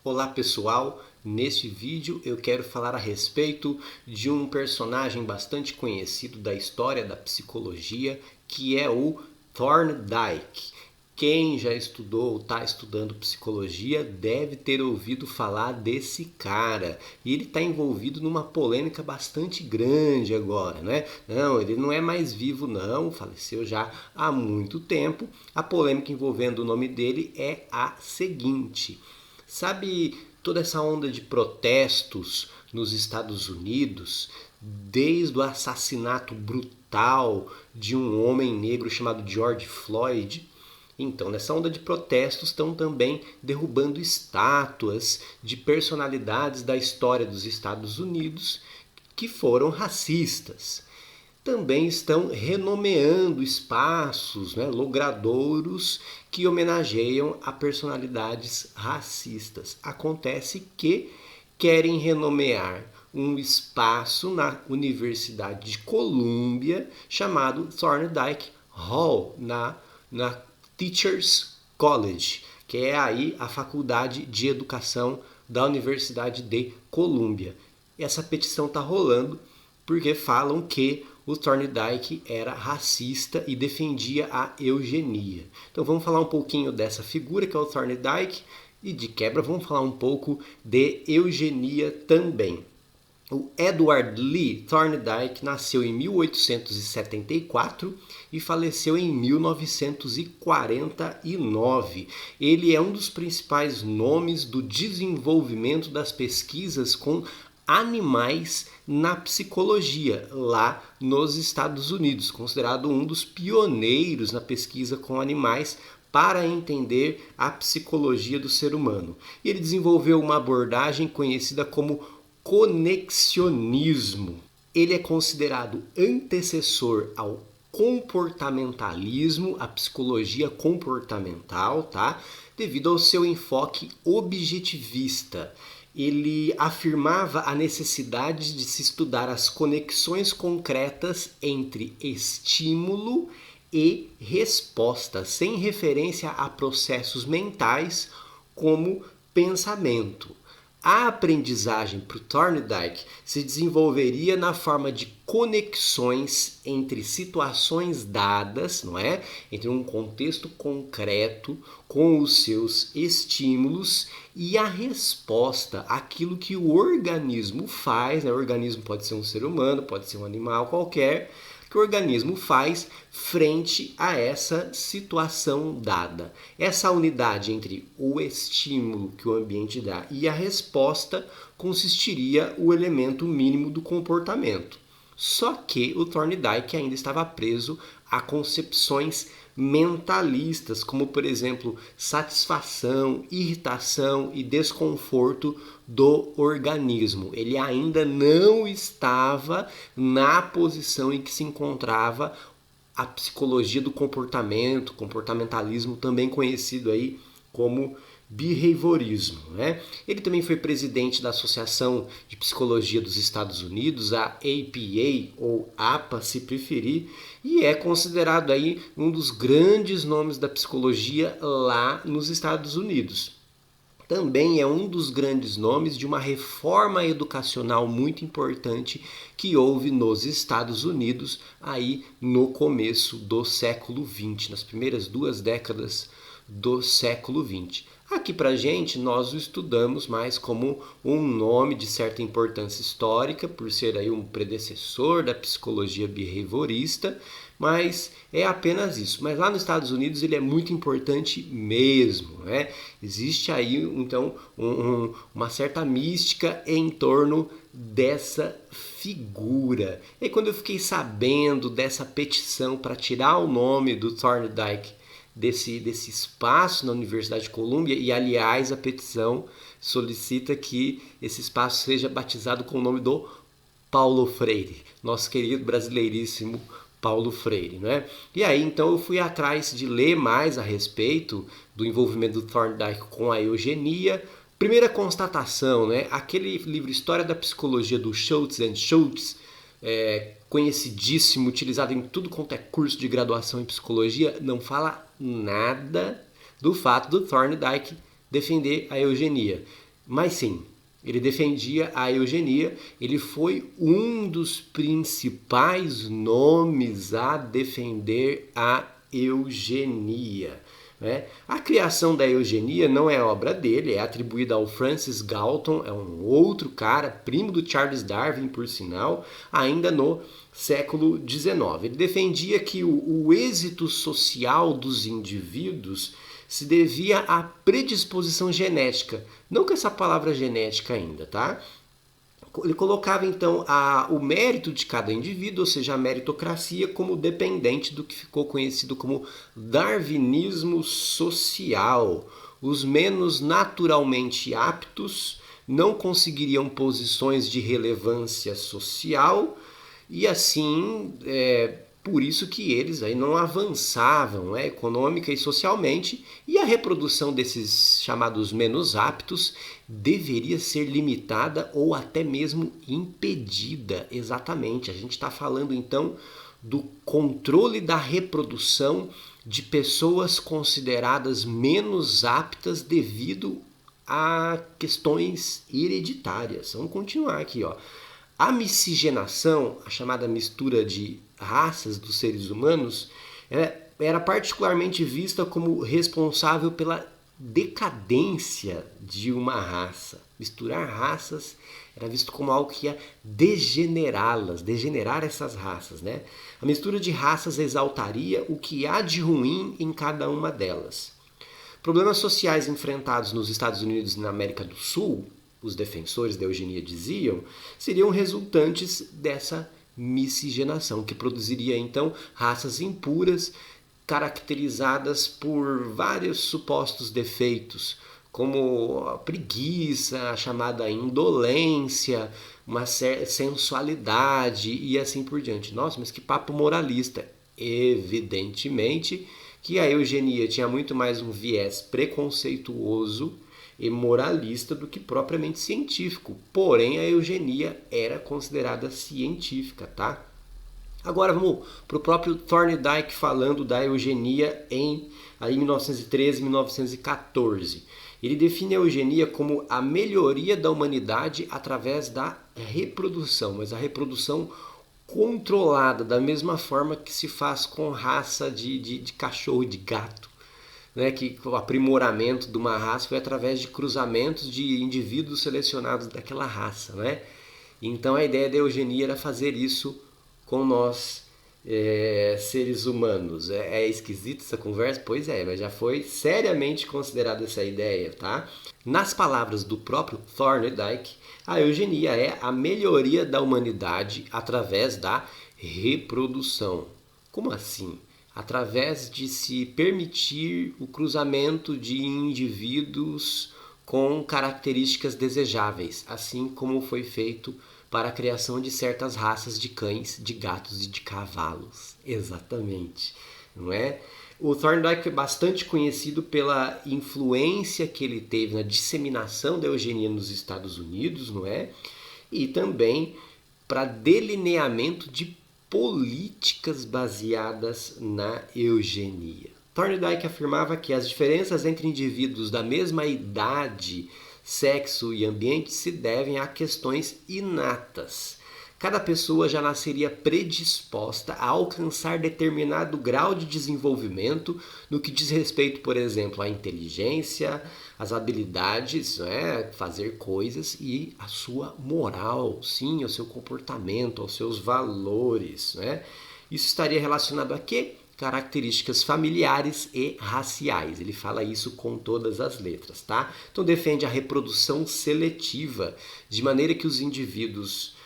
Olá pessoal, neste vídeo eu quero falar a respeito de um personagem bastante conhecido da história da psicologia, que é o Thorndike. Quem já estudou ou está estudando psicologia deve ter ouvido falar desse cara. E ele está envolvido numa polêmica bastante grande agora, né? Não, ele não é mais vivo não, faleceu já há muito tempo. A polêmica envolvendo o nome dele é a seguinte: sabe toda essa onda de protestos nos Estados Unidos, desde o assassinato brutal de um homem negro chamado George Floyd? Então, nessa onda de protestos estão também derrubando estátuas de personalidades da história dos Estados Unidos que foram racistas. Também estão renomeando espaços, né, logradouros que homenageiam a personalidades racistas. Acontece que querem renomear um espaço na Universidade de Colômbia chamado Thorndike Hall, na Teachers College, que é aí a faculdade de educação da Universidade de Colômbia. Essa petição está rolando porque falam que o Thorndike era racista e defendia a eugenia. Então vamos falar um pouquinho dessa figura que é o Thorndike e de quebra vamos falar um pouco de eugenia também. O Edward Lee Thorndike nasceu em 1874 e faleceu em 1949. Ele é um dos principais nomes do desenvolvimento das pesquisas com animais na psicologia, lá nos Estados Unidos, considerado um dos pioneiros na pesquisa com animais para entender a psicologia do ser humano. E ele desenvolveu uma abordagem conhecida como conexionismo. Ele é considerado antecessor ao comportamentalismo, a psicologia comportamental, tá? Devido ao seu enfoque objetivista. Ele afirmava a necessidade de se estudar as conexões concretas entre estímulo e resposta, sem referência a processos mentais como pensamento. A aprendizagem para o Thorndike se desenvolveria na forma de conexões entre situações dadas, não é? Entre um contexto concreto com os seus estímulos e a resposta, aquilo que o organismo faz, né? O organismo pode ser um ser humano, pode ser um animal qualquer, que o organismo faz frente a essa situação dada. Essa unidade entre o estímulo que o ambiente dá e a resposta consistiria o elemento mínimo do comportamento. Só que o Thorndike ainda estava preso a concepções mentalistas, como por exemplo satisfação, irritação e desconforto do organismo. Ele ainda não estava na posição em que se encontrava a psicologia do comportamento, comportamentalismo, também conhecido aí como behaviorismo, né? Ele também foi presidente da Associação de Psicologia dos Estados Unidos, a APA ou APA, se preferir, e é considerado aí um dos grandes nomes da psicologia lá nos Estados Unidos. Também é um dos grandes nomes de uma reforma educacional muito importante que houve nos Estados Unidos aí no começo do século XX, nas primeiras 2 décadas do século XX. Aqui pra gente nós o estudamos mais como um nome de certa importância histórica, por ser aí um predecessor da psicologia behaviorista, mas é apenas isso. Mas lá nos Estados Unidos ele é muito importante mesmo, né? Existe aí então uma certa mística em torno dessa figura. E quando eu fiquei sabendo dessa petição para tirar o nome do Thorndike desse espaço na Universidade de Colômbia, e aliás a petição solicita que esse espaço seja batizado com o nome do Paulo Freire, nosso querido brasileiríssimo Paulo Freire, né? E aí então eu fui atrás de ler mais a respeito do envolvimento do Thorndike com a eugenia. Primeira constatação, né? Aquele livro História da Psicologia do Schultz and Schultz, conhecidíssimo, utilizado em tudo quanto é curso de graduação em psicologia, não fala nada do fato do Thorndike defender a eugenia. Mas sim, ele defendia a eugenia, ele foi um dos principais nomes a defender a eugenia. Né? A criação da eugenia não é obra dele, é atribuída ao Francis Galton, é um outro cara, primo do Charles Darwin, por sinal, ainda no século XIX. Ele defendia que o êxito social dos indivíduos se devia à predisposição genética, não com essa palavra genética ainda, tá? Ele colocava então o mérito de cada indivíduo, ou seja, a meritocracia, como dependente do que ficou conhecido como darwinismo social. Os menos naturalmente aptos não conseguiriam posições de relevância social e assim por isso que eles aí não avançavam econômica e socialmente, e a reprodução desses chamados menos aptos deveria ser limitada ou até mesmo impedida. Exatamente, a gente está falando então do controle da reprodução de pessoas consideradas menos aptas devido a questões hereditárias. Vamos continuar aqui, ó. A miscigenação, a chamada mistura de raças dos seres humanos, era particularmente vista como responsável pela decadência de uma raça. Misturar raças era visto como algo que ia degenerá-las, degenerar essas raças, né? A mistura de raças exaltaria o que há de ruim em cada uma delas. Problemas sociais enfrentados nos Estados Unidos e na América do Sul, os defensores da eugenia diziam, seriam resultantes dessa miscigenação, que produziria então raças impuras, caracterizadas por vários supostos defeitos, como a preguiça, a chamada indolência, uma sensualidade e assim por diante. Nossa, mas que papo moralista! Evidentemente que a eugenia tinha muito mais um viés preconceituoso e moralista do que propriamente científico. Porém, a eugenia era considerada científica, tá? Agora vamos para o próprio Thorndike falando da eugenia em 1913 e 1914. Ele define a eugenia como a melhoria da humanidade através da reprodução, mas a reprodução controlada, da mesma forma que se faz com raça de cachorro e de gato. Né, que o aprimoramento de uma raça foi através de cruzamentos de indivíduos selecionados daquela raça. Né? Então a ideia da eugenia era fazer isso com nós, seres humanos. É esquisita essa conversa? Pois é, mas já foi seriamente considerada essa ideia. Tá? Nas palavras do próprio Thorndike, a eugenia é a melhoria da humanidade através da reprodução. Como assim? Através de se permitir o cruzamento de indivíduos com características desejáveis, assim como foi feito para a criação de certas raças de cães, de gatos e de cavalos. Exatamente, não é? O Thorndike é bastante conhecido pela influência que ele teve na disseminação da eugenia nos Estados Unidos, não é? E também para delineamento de políticas baseadas na eugenia. Thorndike afirmava que as diferenças entre indivíduos da mesma idade, sexo e ambiente se devem a questões inatas. Cada pessoa já nasceria predisposta a alcançar determinado grau de desenvolvimento no que diz respeito, por exemplo, à inteligência, às habilidades, fazer coisas e à sua moral, sim, ao seu comportamento, aos seus valores. Isso estaria relacionado a quê? Características familiares e raciais. Ele fala isso com todas as letras, tá? Então defende a reprodução seletiva, de maneira que os indivíduos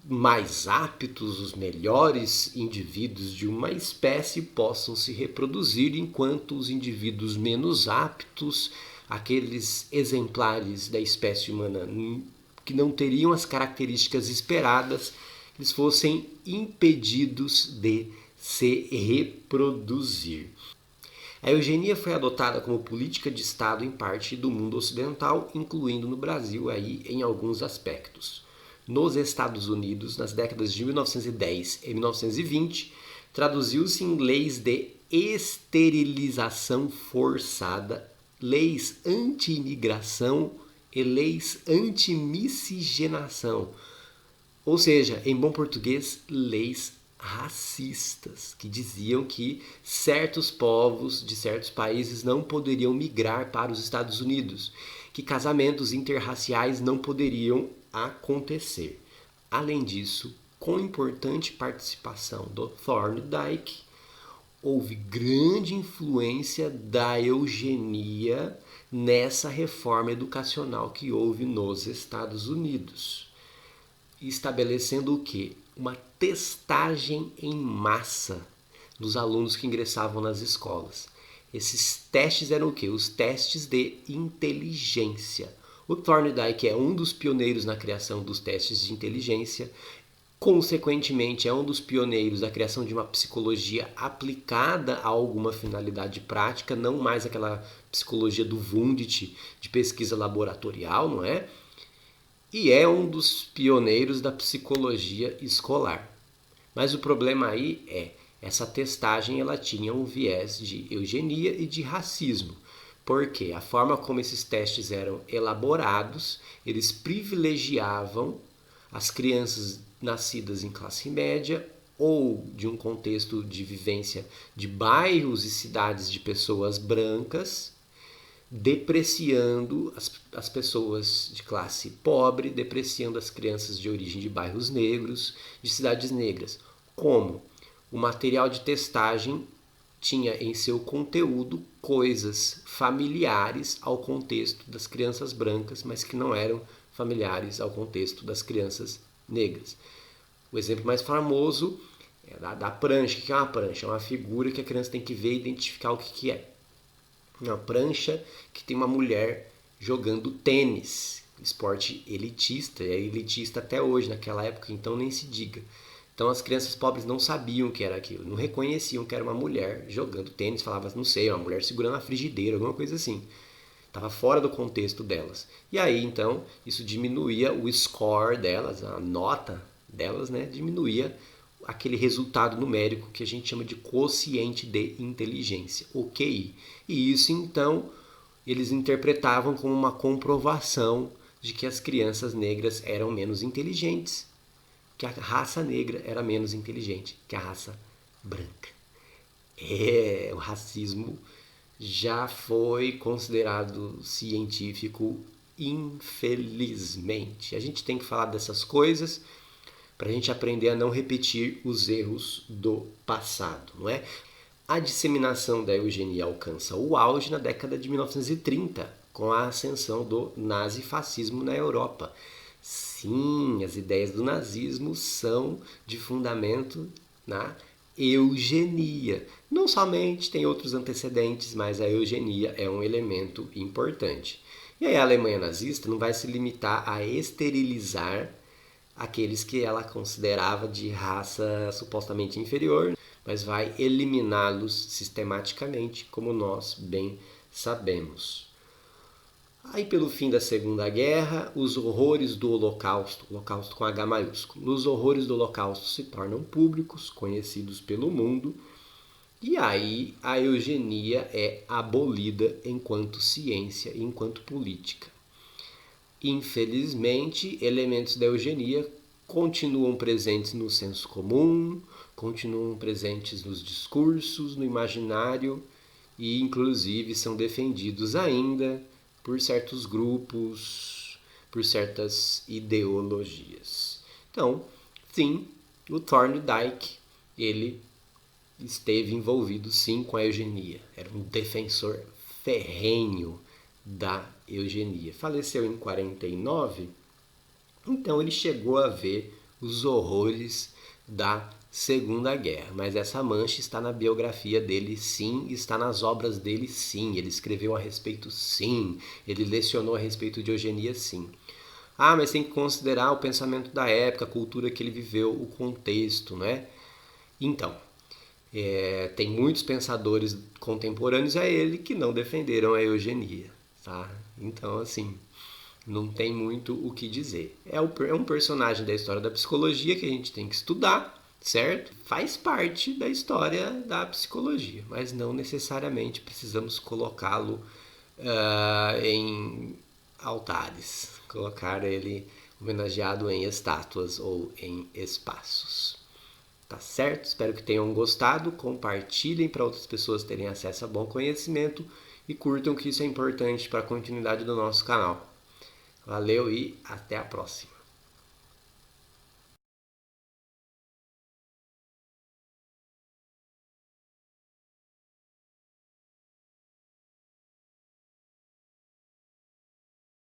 mais aptos, os melhores indivíduos de uma espécie possam se reproduzir, enquanto os indivíduos menos aptos, aqueles exemplares da espécie humana que não teriam as características esperadas, eles fossem impedidos de se reproduzir. A eugenia foi adotada como política de Estado em parte do mundo ocidental, incluindo no Brasil aí em alguns aspectos. Nos Estados Unidos, nas décadas de 1910 e 1920, traduziu-se em leis de esterilização forçada, leis anti-imigração e leis anti-miscigenação. Ou seja, em bom português, leis racistas, que diziam que certos povos de certos países não poderiam migrar para os Estados Unidos, que casamentos interraciais não poderiam acontecer. Além disso, com importante participação do Thorndike, houve grande influência da eugenia nessa reforma educacional que houve nos Estados Unidos, estabelecendo o quê? Uma testagem em massa dos alunos que ingressavam nas escolas. Esses testes eram o quê? Os testes de inteligência. O Thorndike é um dos pioneiros na criação dos testes de inteligência. Consequentemente, é um dos pioneiros da criação de uma psicologia aplicada a alguma finalidade prática, não mais aquela psicologia do Wundt, de pesquisa laboratorial, não é? E é um dos pioneiros da psicologia escolar. Mas o problema aí é, essa testagem ela tinha um viés de eugenia e de racismo. Porque a forma como esses testes eram elaborados, eles privilegiavam as crianças nascidas em classe média ou de um contexto de vivência de bairros e cidades de pessoas brancas, depreciando as pessoas de classe pobre, depreciando as crianças de origem de bairros negros, de cidades negras. Como? O material de testagem tinha em seu conteúdo coisas familiares ao contexto das crianças brancas, mas que não eram familiares ao contexto das crianças negras. O exemplo mais famoso é da prancha. O que é uma prancha? É uma figura que a criança tem que ver e identificar o que é. Uma prancha que tem uma mulher jogando tênis, esporte elitista, é elitista até hoje, naquela época, então nem se diga. Então as crianças pobres não sabiam o que era aquilo, não reconheciam que era uma mulher jogando tênis, falavam, não sei, uma mulher segurando a frigideira, alguma coisa assim. Estava fora do contexto delas. E aí, então, isso diminuía o score delas, a nota delas, né? Diminuía aquele resultado numérico que a gente chama de quociente de inteligência, o QI. E isso, então, eles interpretavam como uma comprovação de que as crianças negras eram menos inteligentes, que a raça negra era menos inteligente que a raça branca. O racismo já foi considerado científico, infelizmente. A gente tem que falar dessas coisas para a gente aprender a não repetir os erros do passado, não é? A disseminação da eugenia alcança o auge na década de 1930, com a ascensão do nazifascismo na Europa. Sim, as ideias do nazismo são de fundamento na eugenia. Não somente tem outros antecedentes, mas a eugenia é um elemento importante. E aí a Alemanha nazista não vai se limitar a esterilizar aqueles que ela considerava de raça supostamente inferior, mas vai eliminá-los sistematicamente, como nós bem sabemos. Aí, pelo fim da Segunda Guerra, os horrores do Holocausto, Holocausto com H maiúsculo, os horrores do Holocausto se tornam públicos, conhecidos pelo mundo, e aí a eugenia é abolida enquanto ciência e enquanto política. Infelizmente, elementos da eugenia continuam presentes no senso comum, continuam presentes nos discursos, no imaginário e, inclusive, são defendidos ainda por certos grupos, por certas ideologias. Então, sim, o Thorndike, ele esteve envolvido sim com a eugenia. Era um defensor ferrenho da eugenia. Faleceu em 49, então ele chegou a ver os horrores da Segunda Guerra, mas essa mancha está na biografia dele, sim, está nas obras dele, sim, ele escreveu a respeito, sim, ele lecionou a respeito de eugenia, sim. Ah, mas tem que considerar o pensamento da época, a cultura que ele viveu, o contexto, né? Então, tem muitos pensadores contemporâneos a ele que não defenderam a eugenia, tá? Então, assim, não tem muito o que dizer. É um personagem da história da psicologia que a gente tem que estudar, certo? Faz parte da história da psicologia, mas não necessariamente precisamos colocá-lo em altares, colocar ele homenageado em estátuas ou em espaços. Tá certo? Espero que tenham gostado. Compartilhem para outras pessoas terem acesso a bom conhecimento e curtam, que isso é importante para a continuidade do nosso canal. Valeu e até a próxima!